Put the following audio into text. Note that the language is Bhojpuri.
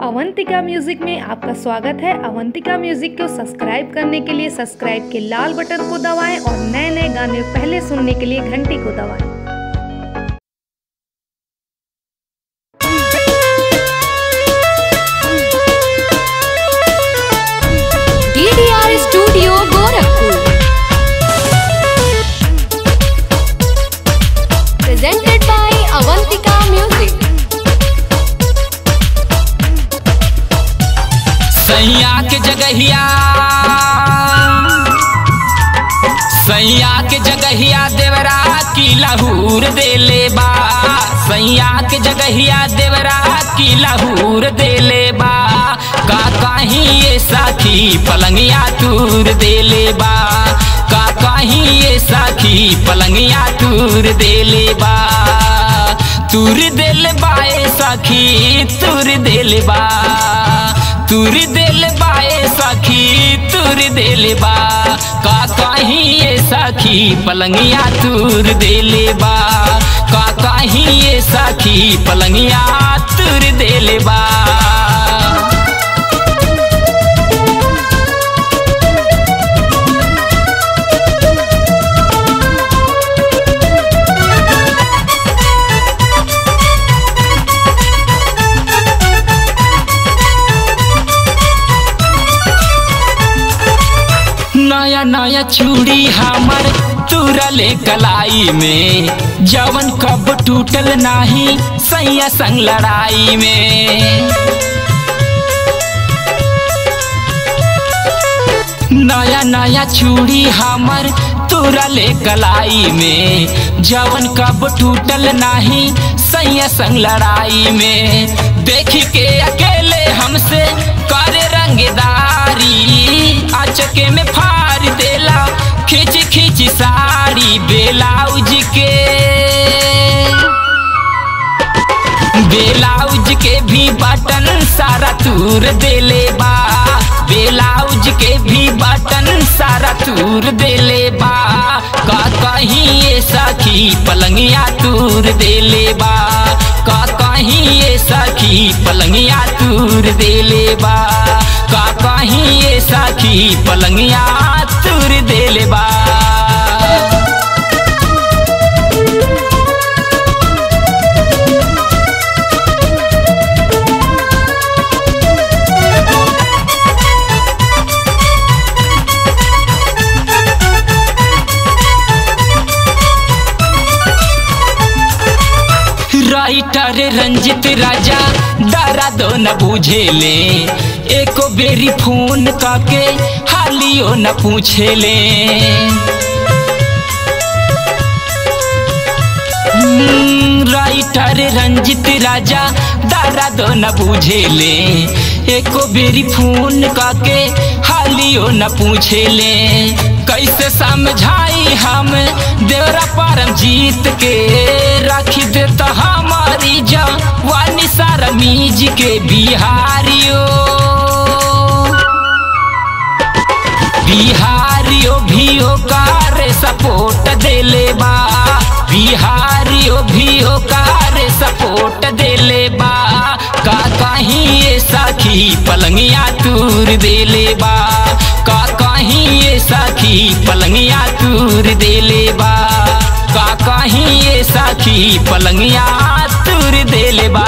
अवंतिका म्यूजिक में आपका स्वागत है। अवंतिका म्यूजिक को सब्सक्राइब करने के लिए सब्सक्राइब के लाल बटन को दबाएं और नए नए गाने पहले सुनने के लिए घंटी को दबाएं। DDR studio Gorakhpur presented by Avantika music. सैया के जगहिया देवरा की लहूर देले बा। सैया के जगहिया देवरा की लहूर देले बा। का कहीं ये साखी पलंगिया तूर देले बा। का कहीं ये साखी पलंगिया तूर देले बा। तूर देले बा ए साखी तूर देले बा। तूर देले बा ए साखी तूर देले बा। का कहीं ये साखी पलंगिया तूर देले बा। का कहीं ये साखी पलंगिया तूर देले बा। नया नया चूड़ी हमर तुरले कलाई में। जवन कब टूटल नाही सैया संग लड़ाई में। नया नया चूड़ी हमर तुरले कलाई में। जवन कब टूटल नाही सैया संग लड़ाई में। देख के अकेले हमसे करे रंगदारी। अचके में फाड़ देला खींच खींच साड़ी। बेलाउज के भी बटन सारा तूर देले बा। बेलाउज के भी बटन सारा तूर देले बा। का कहीं ये साखी पलंगिया तूर देले बा। का कहीं ये साखी पलंगिया तूर देले बा। का कहीं ये साखी पलंगिया तूर देले बा। राइटर रंजित राजा डरा दो न बुझेले। एको बेरी फोन काके हालियो न पूछेले। राइटर रंजित राजा डरा दो न बुझेले। एको बेरी फोन काके हालियो न पूछेले। कैसे समझाई हम देवरा परम जीत के। राखी देता हमारी जवानी सारा मीज के। बिहारियों भी ओकार सपोर्ट देले बा। बिहारियों भी ओकार सपोर्ट देले बा। का कहीं ये साखी पलंगिया तूर देले बा। का कहीं ये साखी पलंगिया तूर देले बा। का कहीं ये साखी पलंगिया तूर देले बा।